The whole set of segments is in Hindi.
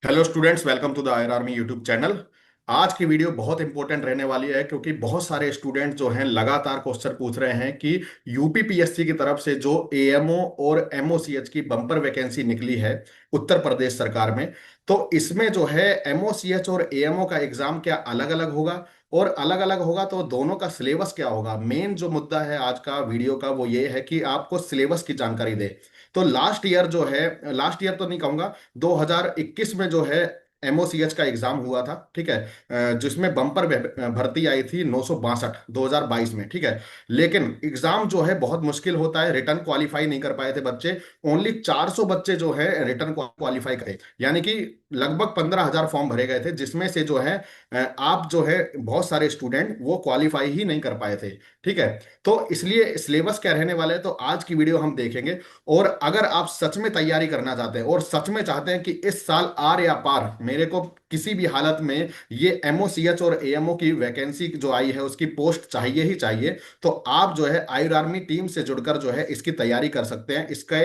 Hello students, welcome to the आयर आर्मी यूट्यूब चैनल। आज की वीडियो बहुत इंपॉर्टेंट रहने वाली है क्योंकि बहुत सारे स्टूडेंट जो हैं लगातार क्वेश्चन पूछ रहे हैं कि यूपीपीएससी की तरफ से जो एएमओ और एमओसीएच की बम्पर वैकेंसी निकली है उत्तर प्रदेश सरकार में, तो इसमें जो है एमओसीएच और एएमओ का एग्जाम क्या अलग अलग होगा, और अलग अलग होगा तो दोनों का सिलेबस क्या होगा। मेन जो मुद्दा है आज का वीडियो का वो ये है कि आपको सिलेबस की जानकारी दे। तो लास्ट ईयर जो है, लास्ट ईयर तो नहीं कहूंगा, 2021 में जो है एमओसीएच का एग्जाम हुआ था, ठीक है। जिसमें बम्पर भर्ती आई थी 962 2022 में, ठीक है। लेकिन एग्जाम जो है बहुत मुश्किल होता है, रिटर्न क्वालिफाई नहीं कर पाए थे बच्चे। ओनली 400 बच्चे जो है रिटर्न क्वालिफाई करे, यानी कि लगभग 15,000 फॉर्म भरे गए थे, जिसमें से जो है आप जो है बहुत सारे स्टूडेंट वो क्वालिफाई ही नहीं कर पाए थे, ठीक है। तो इसलिए सिलेबस क्या रहने वाला है तो आज की वीडियो हम देखेंगे। और अगर आप सच में तैयारी करना चाहते हैं और सच में चाहते हैं कि इस साल आर या पार मेरे को किसी भी हालत में ये एमओसीएच और एएमओ की वैकेंसी जो आई है उसकी पोस्ट चाहिए ही चाहिए, तो आप जो है आयुर आर्मी टीम से जुड़कर जो है इसकी तैयारी कर सकते हैं। इसका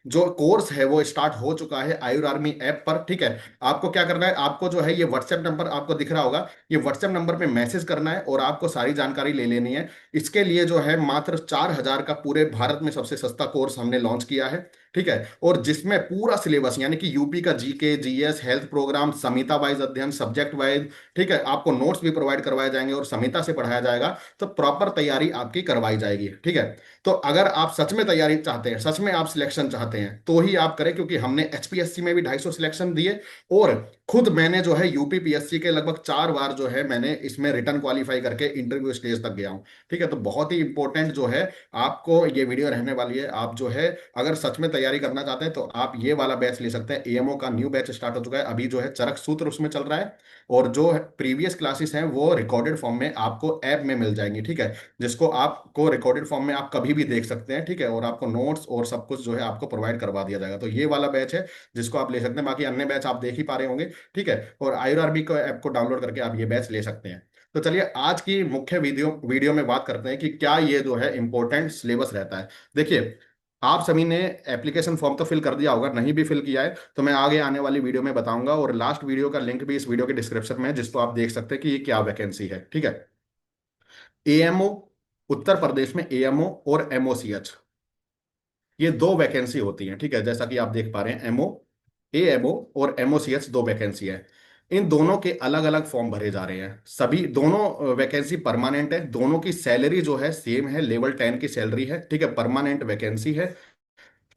जो कोर्स है वो स्टार्ट हो चुका है आयुर आर्मी ऐप पर, ठीक है। आपको क्या करना है, आपको जो है ये व्हाट्सएप नंबर आपको दिख रहा होगा, ये व्हाट्सएप नंबर पे मैसेज करना है और आपको सारी जानकारी ले लेनी है। इसके लिए जो है मात्र 4,000 का पूरे भारत में सबसे सस्ता कोर्स हमने लॉन्च किया है, ठीक है। और जिसमें पूरा सिलेबस यानी कि यूपी का जीके जीएस हेल्थ प्रोग्राम समिता वाइज अध्ययन सब्जेक्ट वाइज, ठीक है, आपको नोट्स भी प्रोवाइड करवाए जाएंगे और समिता से पढ़ाया जाएगा, तो प्रॉपर तैयारी आपकी करवाई जाएगी, ठीक है। तो अगर आप सच में तैयारी चाहते हैं, सच में आप सिलेक्शन चाहते हैं तो ही आप करें, क्योंकि हमने एचपीएससी में भी 250 सिलेक्शन दिए और खुद मैंने जो है यूपीपीएससी के लगभग 4 बार जो है मैंने इसमें रिटर्न क्वालिफाई करके इंटरव्यू स्टेज तक गया हूं, ठीक है। तो बहुत ही इंपॉर्टेंट जो है आपको ये वीडियो रहने वाली है। आप जो है अगर सच में तैयारी करना चाहते हैं तो आप ये वाला बैच ले सकते हैं। एएमओ का न्यू बैच स्टार्ट हो चुका है, अभी जो है चरक सूत्र उसमें चल रहा है, और जो प्रीवियस क्लासेस हैं वो रिकॉर्डेड फॉर्म में आपको ऐप में मिल जाएंगी, ठीक है। जिसको आपको रिकॉर्डेड फॉर्म में आप कभी भी देख सकते हैं, ठीक है। और आपको नोट्स और सब कुछ जो है आपको प्रोवाइड करवा दिया जाएगा। तो ये वाला बैच है जिसको आप ले सकते हैं, बाकी अन्य बैच आप देख ही पा रहे होंगे, ठीक है। और आयुर आरबी को ऐप को डाउनलोड करके आप ये बैच ले सकते हैं। तो चलिए आज की मुख्य वीडियो वीडियो में बात करते हैं कि क्या ये जो है इंपॉर्टेंट सिलेबस रहता है। देखिए, आप सभी ने एप्लीकेशन फॉर्म तो फिल कर दिया होगा, नहीं भी फिल किया है तो मैं आगे आने वाली वीडियो में बताऊंगा, और लास्ट वीडियो का लिंक भी इस वीडियो के डिस्क्रिप्शन में है, जिसको आप देख सकते हैं कि ये क्या वैकेंसी है, ठीक है। एएमओ, उत्तर प्रदेश में एएमओ और एमओसीएच, ये दो वैकेंसी होती हैं, ठीक है। जैसा कि आप देख पा रहे हैं, एमओ एएमओ और एमओसीएच दो वैकेंसी है। इन दोनों के अलग अलग फॉर्म भरे जा रहे हैं। सभी दोनों वैकेंसी परमानेंट है, दोनों की सैलरी जो है सेम है, लेवल 10 की सैलरी है, ठीक है। परमानेंट वैकेंसी है,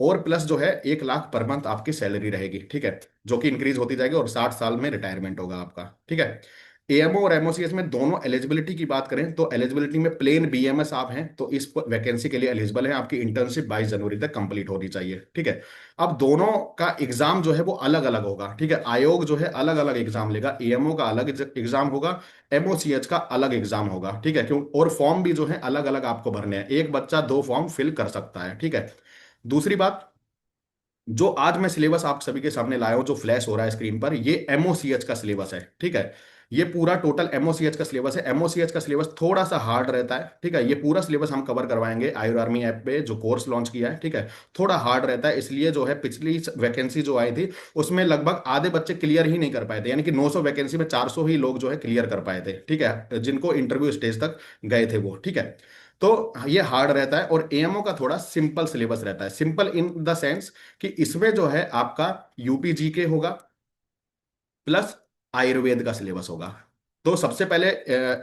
और प्लस जो है 1 लाख पर मंथ आपकी सैलरी रहेगी, ठीक है, जो कि इंक्रीज होती जाएगी, और 60 साल में रिटायरमेंट होगा आपका, ठीक है। एएमओ और एमओसीएस में दोनों एलिजिबिलिटी की बात करें तो एलिजिबिलिटी में प्लेन बीएमएस आप हैं तो इस वैकेंसी के लिए एलिजिबल हैं। आपकी इंटर्नशिप 22 जनवरी तक कंप्लीट होनी चाहिए, ठीक है। अब दोनों का एग्जाम जो है वो अलग अलग होगा, ठीक है। आयोग जो है अलग अलग एग्जाम लेगा, एएमओ का अलग एग्जाम होगा, एमओसीएच का अलग एग्जाम होगा, ठीक है। क्यों, और फॉर्म भी जो है अलग अलग आपको भरने हैं, एक बच्चा 2 फॉर्म फिल कर सकता है, ठीक है। दूसरी बात, जो आज मैं सिलेबस आप सभी के सामने लाया हूं जो फ्लैश हो रहा है स्क्रीन पर, ये एमओसीएच का सिलेबस है, ठीक है। ये पूरा टोटल एमओसीएच का सिलेबस है। एमओसीएच का सिलेबस थोड़ा सा हार्ड रहता है, ठीक है। ये पूरा सिलेबस हम कवर करवाएंगे आयुर आर्मी ऐप पे जो कोर्स लॉन्च किया है, ठीक है। थोड़ा हार्ड रहता है, इसलिए जो है पिछली वैकेंसी जो आई थी उसमें लगभग आधे बच्चे क्लियर ही नहीं कर पाए थे, यानी कि 900 वैकेंसी में 400 ही लोग जो है क्लियर कर पाए थे, ठीक है, जिनको इंटरव्यू स्टेज तक गए थे वो, ठीक है। तो ये हार्ड रहता है, और एएमओ का थोड़ा सिंपल सिलेबस रहता है। सिंपल इन द सेंस कि इसमें जो है आपका यूपी जीके होगा प्लस आयुर्वेद का सिलेबस होगा। तो सबसे पहले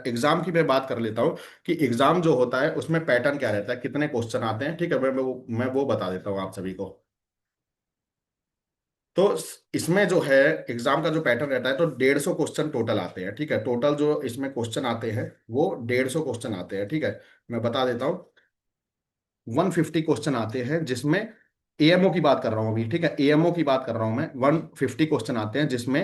एग्जाम की मैं बात कर लेता हूं कि एग्जाम जो होता है उसमें पैटर्न क्या रहता है, कितने क्वेश्चन आते हैं, ठीक है। मैं वो बता देता हूं आप सभी को। तो इसमें जो है एग्जाम का जो पैटर्न रहता है, तो 150 क्वेश्चन टोटल आते हैं, ठीक है। टोटल जो इसमें क्वेश्चन आते हैं वो 150 क्वेश्चन आते हैं, ठीक है। मैं बता देता हूँ, 150 क्वेश्चन आते हैं, जिसमें एएमओ की बात कर रहा हूं अभी, ठीक है। एएमओ की बात कर रहा हूं मैं, 150 क्वेश्चन आते हैं, जिसमें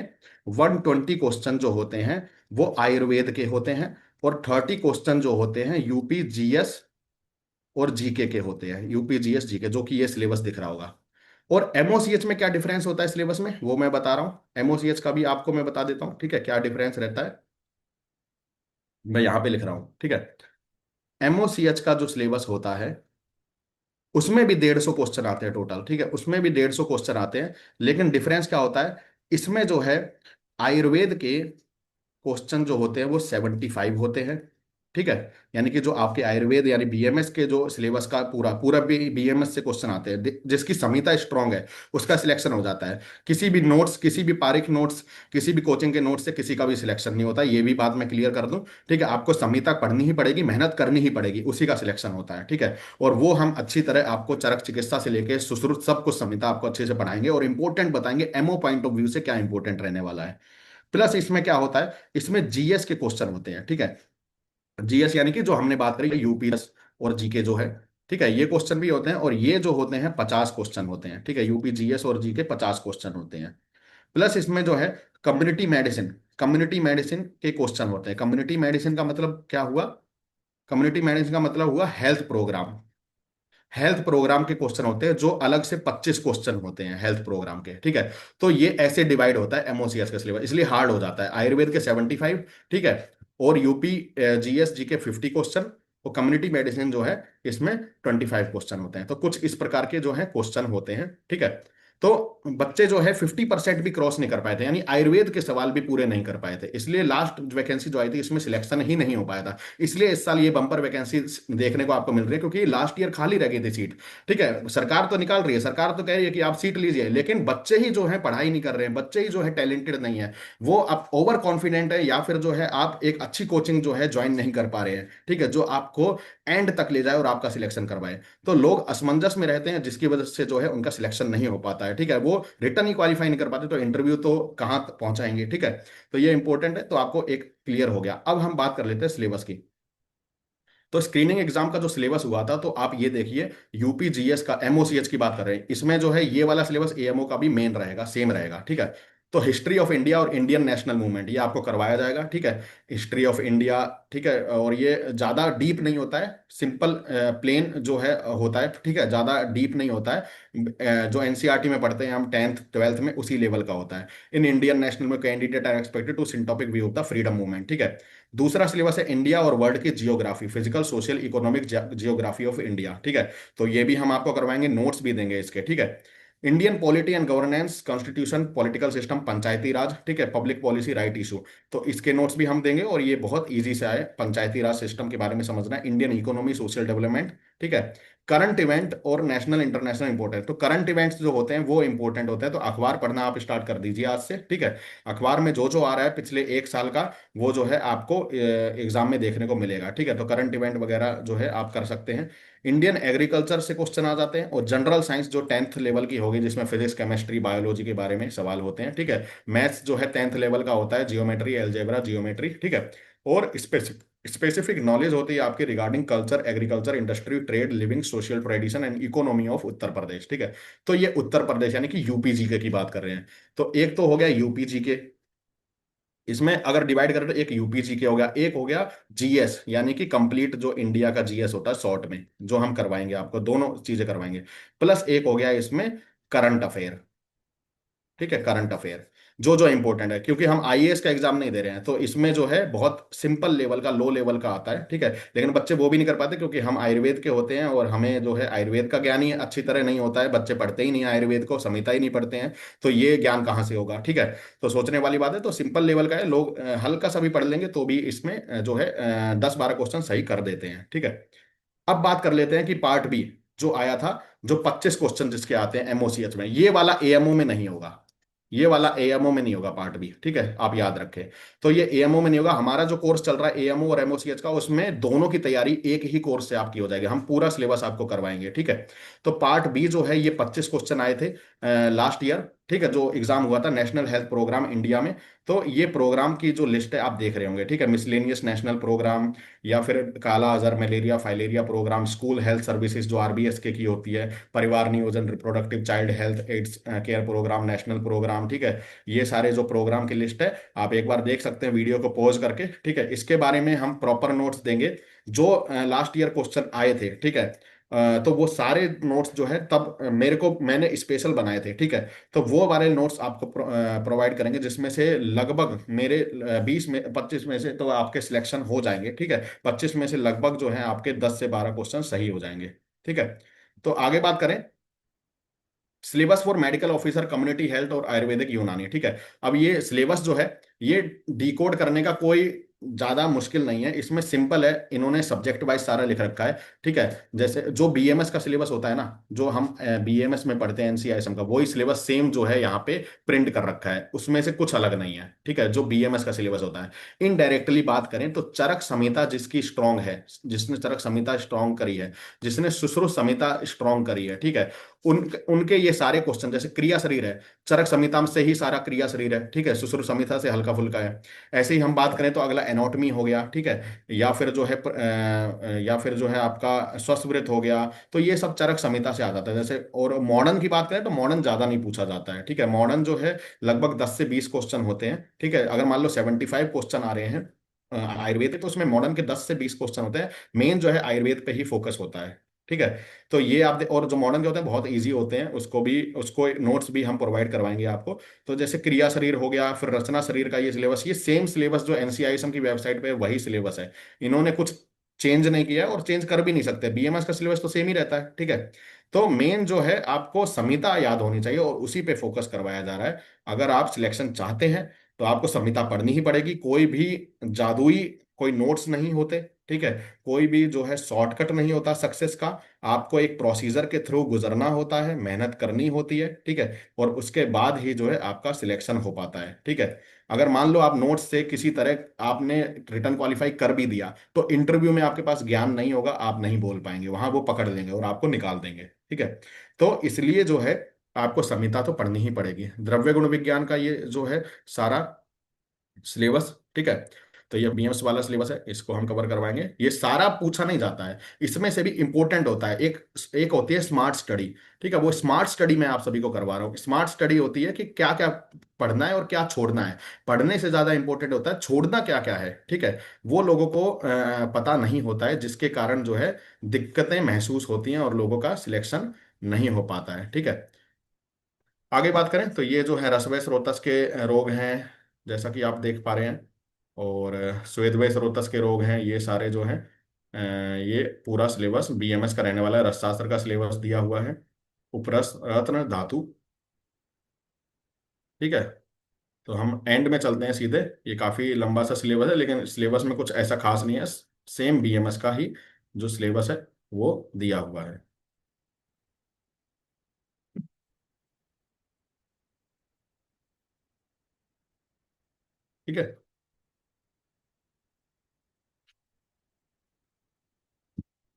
120 क्वेश्चन जो होते हैं वो आयुर्वेद के होते हैं, और 30 क्वेश्चन जो होते हैं यूपी जीएस और जीके के होते हैं, यूपी जीएस जीके, जो कि ये सिलेबस दिख रहा होगा। और एमओसीएच में क्या डिफरेंस होता है सिलेबस में वो मैं बता रहा हूं। एमओसीएच का भी आपको मैं बता देता हूं, ठीक है, क्या डिफरेंस रहता है, मैं यहां पे लिख रहा हूं, ठीक है। एमओसीएच का जो सिलेबस होता है उसमें भी 150 क्वेश्चन आते हैं टोटल, ठीक है। उसमें भी 150 क्वेश्चन आते हैं, लेकिन डिफरेंस क्या होता है, इसमें जो है आयुर्वेद के क्वेश्चन जो होते हैं वो 75 होते हैं। ठीक है, यानी कि जो आपके आयुर्वेद यानी बीएमएस के जो सिलेबस का पूरा पूरा भी बीएमएस से क्वेश्चन आते हैं, जिसकी संहिता स्ट्रांग है उसका सिलेक्शन हो जाता है। किसी भी नोट्स, किसी भी पारिक नोट्स, किसी भी कोचिंग के नोट्स से किसी का भी सिलेक्शन नहीं होता, ये भी बात मैं क्लियर कर दूं। ठीक है, आपको संहिता पढ़नी ही पड़ेगी, मेहनत करनी ही पड़ेगी, उसी का सिलेक्शन होता है। ठीक है, और वो हम अच्छी तरह आपको चरक चिकित्सा से लेके सुश्रुत सब कुछ संहिता आपको अच्छे से पढ़ाएंगे और इंपॉर्टेंट बताएंगे एमओ पॉइंट ऑफ व्यू से क्या इंपॉर्टेंट रहने वाला है। प्लस इसमें क्या होता है, इसमें जीएस के क्वेश्चन होते हैं। ठीक है, जीएस यानी कि जो हमने बात करी यूपीएस और जीके जो है, ठीक है, ये क्वेश्चन भी होते हैं और ये जो होते हैं 50 क्वेश्चन होते हैं। ठीक है, यूपी जीएस और जीके 50 क्वेश्चन होते हैं। प्लस इसमें जो है कम्युनिटी मेडिसिन, कम्युनिटी मेडिसिन के क्वेश्चन होते हैं। कम्युनिटी मेडिसिन का मतलब क्या हुआ? कम्युनिटी मेडिसिन का मतलब हुआ हेल्थ प्रोग्राम। हेल्थ प्रोग्राम के क्वेश्चन होते हैं जो अलग से 25 क्वेश्चन होते हैं हेल्थ प्रोग्राम के। ठीक है, तो ये ऐसे डिवाइड होता है एमओसीएस का सिलेबस, इसलिए हार्ड हो जाता है। आयुर्वेद के 75, ठीक है, और यूपी जीएस जी के 50 क्वेश्चन, और कम्युनिटी मेडिसिन जो है इसमें 25 क्वेश्चन होते हैं। तो कुछ इस प्रकार के जो है क्वेश्चन होते हैं। ठीक है, तो बच्चे जो है 50% भी क्रॉस नहीं कर पाए थे, यानी आयुर्वेद के सवाल भी पूरे नहीं कर पाए थे, इसलिए लास्ट वैकेंसी जो आई थी इसमें सिलेक्शन ही नहीं हो पाया था। इसलिए इस साल ये बम्पर वैकेंसी देखने को आपको मिल रही है, क्योंकि लास्ट ईयर खाली रह गई थी सीट। ठीक है, सरकार तो निकाल रही है, सरकार तो कह रही है कि आप सीट लीजिए, लेकिन बच्चे ही जो है पढ़ाई नहीं कर रहे हैं, बच्चे ही जो है टैलेंटेड नहीं है, वो आप ओवर कॉन्फिडेंट है, या फिर जो है आप एक अच्छी कोचिंग जो है ज्वाइन नहीं कर पा रहे हैं। ठीक है, जो आपको एंड तक ले जाए और आपका सिलेक्शन करवाए। तो लोग असमंजस में रहते हैं, जिसकी वजह से जो है उनका सिलेक्शन नहीं हो पाता है। ठीक है, वो रिटर्न ही क्वालिफाई नहीं कर पाते, तो इंटरव्यू तो कहाँ तक पहुंचाएंगे। ठीक है, तो ये इंपॉर्टेंट है, तो आपको एक क्लियर हो गया। अब हम बात कर लेते हैं सिलेबस की। तो स्क्रीनिंग एग्जाम का जो सिलेबस हुआ था, तो आप ये देखिए, यूपी जीएस का एमओसीएच की बात कर रहे हैं, इसमें जो है ये वाला सिलेबस एएमओ का भी मेन रहेगा, सेम रहेगा। ठीक है, तो हिस्ट्री ऑफ इंडिया और इंडियन नेशनल मूवमेंट ये आपको करवाया जाएगा। ठीक है, हिस्ट्री ऑफ इंडिया, ठीक है, और ये ज्यादा डीप नहीं होता है, सिंपल प्लेन जो है होता है। ठीक है, ज्यादा डीप नहीं होता है, जो एनसीईआरटी में पढ़ते हैं हम 10th 12th में, उसी लेवल का होता है। इन इंडियन नेशनल में candidate are expected to synoptic view of the freedom movement. ठीक है, दूसरा सिलेबस है इंडिया और वर्ल्ड की geography, physical social economic geography of India. ठीक है, तो ये भी हम आपको करवाएंगे, नोट्स भी देंगे इसके। ठीक है, Indian polity and governance, constitution, political system, panchayati raj, ठीक है, पब्लिक पॉलिसी, राइट इशू, तो इसके नोट्स भी हम देंगे। और ये बहुत इजी से आए, पंचायती राज सिस्टम के बारे में समझना है, इंडियन इकोनॉमी, सोशल डेवलपमेंट। ठीक है, करंट इवेंट और नेशनल इंटरनेशनल इंपॉर्टेंट, तो करंट इवेंट्स जो होते हैं वो इंपॉर्टेंट होते हैं, तो अखबार पढ़ना आप स्टार्ट कर दीजिए आज से। ठीक है, अखबार में जो जो आ रहा है पिछले एक साल का, वो जो है आपको एग्जाम में देखने को मिलेगा। ठीक है, तो करंट इवेंट वगैरह जो है आप कर सकते हैं। इंडियन एग्रीकल्चर से क्वेश्चन आ जाते हैं, और जनरल साइंस जो 10th लेवल की होगी, जिसमें फिजिक्स, केमिस्ट्री, बायोलॉजी के बारे में सवाल होते हैं। ठीक है, मैथ्स जो है 10th लेवल का होता है, जियोमेट्री, एलजेब्रा, जियोमेट्री। ठीक है, और स्पेसिफिक नॉलेज होती है आपकी regarding culture, agriculture, industry, trade, living, social tradition and economy of Uttar Pradesh. ठीक है, तो ये उत्तर प्रदेश यानी कि यूपी जीके की बात कर रहे हैं। तो एक तो हो गया यूपी जीके, इसमें अगर डिवाइड करें तो एक यूपी जीके हो गया, एक हो गया जीएस, यानी कि कंप्लीट जो इंडिया का जीएस होता है शॉर्ट में, जो हम करवाएंगे आपको, दोनों चीजें करवाएंगे। प्लस एक हो गया इसमें करंट अफेयर। ठीक है, करंट अफेयर जो जो इंपॉर्टेंट है, क्योंकि हम आईएएस का एग्जाम नहीं दे रहे हैं, तो इसमें जो है बहुत सिंपल लेवल का, लो लेवल का आता है। ठीक है, लेकिन बच्चे वो भी नहीं कर पाते, क्योंकि हम आयुर्वेद के होते हैं और हमें जो है आयुर्वेद का ज्ञान ही अच्छी तरह नहीं होता है, बच्चे पढ़ते ही नहीं आयुर्वेद को, संहिता ही नहीं पढ़ते हैं, तो ये ज्ञान कहाँ से होगा। ठीक है, तो सोचने वाली बात है, तो सिंपल लेवल का है, लोग हल्का सा भी पढ़ लेंगे तो भी इसमें जो है 10-12 क्वेश्चन सही कर देते हैं। ठीक है, अब बात कर लेते हैं कि पार्ट बी जो आया था, जो 25 क्वेश्चन जिसके आते हैं एमओसीएच में, ये वाला एएमओ में नहीं होगा, ये वाला एएमओ में नहीं होगा पार्ट बी। ठीक है, आप याद रखें, तो ये एएमओ में नहीं होगा। हमारा जो कोर्स चल रहा है एएमओ और एमओसीएच का, उसमें दोनों की तैयारी एक ही कोर्स से आपकी हो जाएगी, हम पूरा सिलेबस आपको करवाएंगे। ठीक है, तो पार्ट बी जो है, ये 25 क्वेश्चन आए थे लास्ट ईयर। ठीक है, जो एग्जाम हुआ था नेशनल हेल्थ प्रोग्राम इंडिया में, तो ये प्रोग्राम की जो लिस्ट है आप देख रहे होंगे। ठीक है, मिसलेनियस नेशनल प्रोग्राम, या फिर kala azar malaria filaria program, school health services जो आरबीएस के की होती है, परिवार नियोजन, reproductive child health AIDS care program, national program. ठीक है, ये सारे जो प्रोग्राम की लिस्ट है आप एक बार देख सकते हैं वीडियो को पॉज करके। ठीक है, इसके बारे में हम प्रॉपर नोट्स देंगे, जो लास्ट ईयर क्वेश्चन आए थे। ठीक है, तो वो सारे नोट्स जो है तब मैंने स्पेशल बनाए थे। ठीक है, तो वो वाले नोट्स आपको प्रोवाइड करेंगे, जिसमें से लगभग मेरे 20 में 25 में से तो आपके सिलेक्शन हो जाएंगे। ठीक है, 25 में से लगभग जो है आपके 10 से 12 क्वेश्चन सही हो जाएंगे। ठीक है, तो आगे बात करें syllabus for medical officer, community health और आयुर्वेदिक यूनानी। ठीक है, अब ये सिलेबस जो है, ये डिकोड करने का कोई ज्यादा मुश्किल नहीं है, इसमें सिंपल है, इन्होंने सब्जेक्ट वाइज सारा लिख रखा है। ठीक है, जैसे जो बीएमएस का सिलेबस होता है ना, जो हम बीएमएस में पढ़ते हैं एनसीआईएसएम का, वही सिलेबस सेम जो है यहाँ पे प्रिंट कर रखा है, उसमें से कुछ अलग नहीं है। ठीक है, जो बीएमएस का सिलेबस होता है। इनडायरेक्टली बात करें तो चरक संहिता जिसकी स्ट्रांग है, जिसने चरक संहिता स्ट्रांग करी है, जिसने सुश्रुत संहिता स्ट्रांग करी है, ठीक है, उनके ये सारे क्वेश्चन, जैसे क्रिया शरीर है, चरक संहिता से ही सारा क्रिया शरीर है। ठीक है, सुश्रुत संहिता से हल्का फुल्का है। ऐसे ही हम बात करें तो अगला एनाटॉमी हो गया। ठीक है, या फिर जो है या फिर जो है आपका स्वस्थ हो गया। तो ये सब चरक संहिता से आ जाता है। जैसे और मॉडर्न की बात करें तो मॉडर्न ज्यादा नहीं पूछा जाता है। ठीक है, मॉडर्न जो है लगभग 10 से 20 क्वेश्चन होते हैं। ठीक है, अगर मान लो 75 क्वेश्चन आ रहे हैं आयुर्वेद के, तो उसमें मॉडर्न के 10 से 20 क्वेश्चन होते हैं। मेन जो है आयुर्वेद पे ही फोकस होता है। ठीक है, तो ये आप और जो मॉडर्न के होते हैं बहुत इजी होते हैं, उसको नोट्स भी हम प्रोवाइड करवाएंगे आपको। तो जैसे क्रिया शरीर हो गया, फिर रचना शरीर का ये सिलेबस, ये सेम सिलेबस जो एनसीआईएसएम की वेबसाइट पे है, वही सिलेबस है। इन्होंने कुछ चेंज नहीं किया है और चेंज कर भी नहीं सकते। बीएमएस का सिलेबस तो सेम ही रहता है। ठीक है, तो मेन जो है आपको संहिता याद होनी चाहिए और उसी पे फोकस करवाया जा रहा है। अगर आप सिलेक्शन चाहते हैं तो आपको संहिता पढ़नी ही पड़ेगी। कोई भी जादुई कोई नोट्स नहीं होते। ठीक है, कोई भी जो है शॉर्टकट नहीं होता सक्सेस का। आपको एक प्रोसीजर के थ्रू गुजरना होता है, मेहनत करनी होती है। ठीक है, और उसके बाद ही जो है आपका सिलेक्शन हो पाता है। ठीक है, अगर मान लो आप नोट्स से किसी तरह आपने रिटर्न क्वालिफाई कर भी दिया, तो इंटरव्यू में आपके पास ज्ञान नहीं होगा, आप नहीं बोल पाएंगे, वहां वो पकड़ लेंगे और आपको निकाल देंगे। ठीक है, तो इसलिए जो है आपको संहिता तो पढ़नी ही पड़ेगी। द्रव्य गुण विज्ञान का ये जो है सारा सिलेबस। ठीक है, तो ये बीएमएस वाला सिलेबस है, इसको हम कवर करवाएंगे। ये सारा पूछा नहीं जाता है, इसमें से भी इंपॉर्टेंट होता है। एक एक होती है स्मार्ट स्टडी। ठीक है, वो स्मार्ट स्टडी मैं आप सभी को करवा रहा हूँ। स्मार्ट स्टडी होती है कि क्या क्या पढ़ना है और क्या छोड़ना है। पढ़ने से ज्यादा इंपॉर्टेंट होता है छोड़ना क्या क्या है। ठीक है, वो लोगों को पता नहीं होता है, जिसके कारण जो है दिक्कतें महसूस होती हैं और लोगों का सिलेक्शन नहीं हो पाता है। ठीक है, आगे बात करें तो ये जो है रसवय स्रोतस के रोग हैं, जैसा कि आप देख पा रहे हैं। और स्वेदवय स्रोतस के रोग हैं, ये सारे जो हैं ये पूरा सिलेबस बीएमएस का रहने वाला है। रसशास्त्र का सिलेबस दिया हुआ है। उपरस रत्न धातु। ठीक है, तो हम एंड में चलते हैं सीधे। ये काफी लंबा सा सिलेबस है, लेकिन सिलेबस में कुछ ऐसा खास नहीं है। सेम बीएमएस का ही जो सिलेबस है वो दिया हुआ है। ठीक है,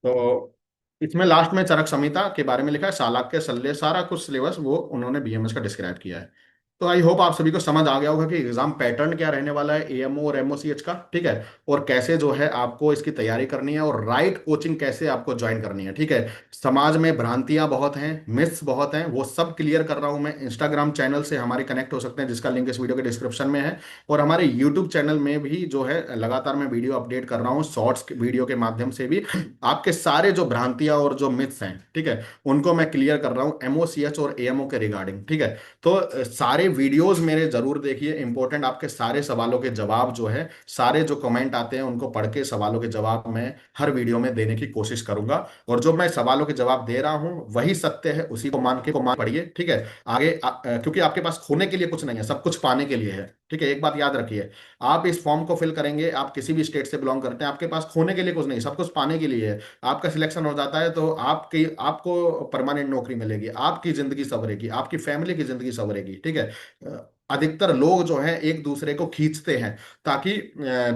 तो इसमें लास्ट में चरक संहिता के बारे में लिखा है, शालाक्य शल्य, सारा कुछ सिलेबस वो उन्होंने बीएमएस का डिस्क्राइब किया है। तो आई होप आप सभी को समझ आ गया होगा कि एग्जाम पैटर्न क्या रहने वाला है एएमओ और एमओसीएच का। ठीक है, और कैसे जो है आपको इसकी तैयारी करनी है और राइट कोचिंग कैसे आपको ज्वाइन करनी है। ठीक है, समाज में भ्रांतियां बहुत हैं, मिथ्स बहुत हैं, वो सब क्लियर कर रहा हूं मैं। इंस्टाग्राम चैनल से हमारे कनेक्ट हो सकते हैं, जिसका लिंक इस वीडियो के डिस्क्रिप्शन में है। और हमारे यूट्यूब चैनल में भी जो है लगातार मैं वीडियो अपडेट कर रहा हूँ, शॉर्ट्स वीडियो के माध्यम से भी आपके सारे जो भ्रांतियां और जो मिथ्स हैं, ठीक है, उनको मैं क्लियर कर रहा हूं एमओसीएच और एएमओ के रिगार्डिंग। ठीक है, तो सारे वीडियोस मेरे जरूर देखिए। इंपॉर्टेंट आपके सारे सवालों के जवाब जो है, सारे जो कमेंट आते हैं उनको पढ़ के सवालों के जवाब मैं हर वीडियो में देने की कोशिश करूंगा। और जो मैं सवालों के जवाब दे रहा हूं वही सत्य है, उसी को मान पढ़िए। ठीक है, आगे क्योंकि आपके पास खोने के लिए कुछ नहीं है, सब कुछ पाने के लिए है। ठीक है, एक बात याद रखिए, आप इस फॉर्म को फिल करेंगे, आप किसी भी स्टेट से बिलोंग करते हैं, आपके पास खोने के लिए कुछ नहीं, सब कुछ पाने के लिए है। आपका सिलेक्शन हो जाता है तो आपको परमानेंट नौकरी मिलेगी, आपकी जिंदगी संवरेगी, आपकी फैमिली की जिंदगी संवरेगी। ठीक है, अधिकतर लोग जो हैं एक दूसरे को खींचते हैं ताकि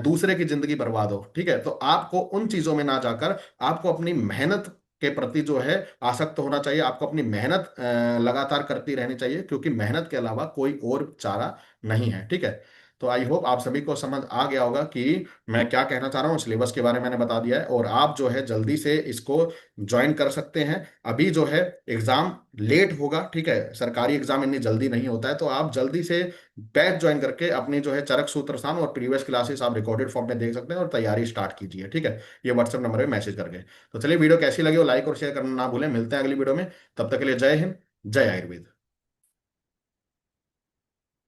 दूसरे की जिंदगी बर्बाद हो। ठीक है, तो आपको उन चीजों में ना जाकर आपको अपनी मेहनत के प्रति जो है आसक्त होना चाहिए। आपको अपनी मेहनत लगातार करती रहनी चाहिए, क्योंकि मेहनत के अलावा कोई और चारा नहीं है। ठीक है, तो आई होप आप सभी को समझ आ गया होगा कि मैं क्या कहना चाह रहा हूँ। सिलेबस के बारे में मैंने बता दिया है और आप जो है जल्दी से इसको ज्वाइन कर सकते हैं। अभी जो है एग्जाम लेट होगा। ठीक है, सरकारी एग्जाम इतनी जल्दी नहीं होता है, तो आप जल्दी से बैच ज्वाइन करके अपनी जो है चरक सूत्रसान और प्रीवियस क्लासेस आप रिकॉर्डेड फॉर्म में देख सकते हैं और तैयारी स्टार्ट कीजिए। ठीक है, ये व्हाट्सएप नंबर पे मैसेज करके। तो चलिए, वीडियो कैसी लगी हो लाइक और शेयर करना ना भूलें। मिलते हैं अगली वीडियो में, तब तक के लिए जय हिंद, जय आयुर्वेद।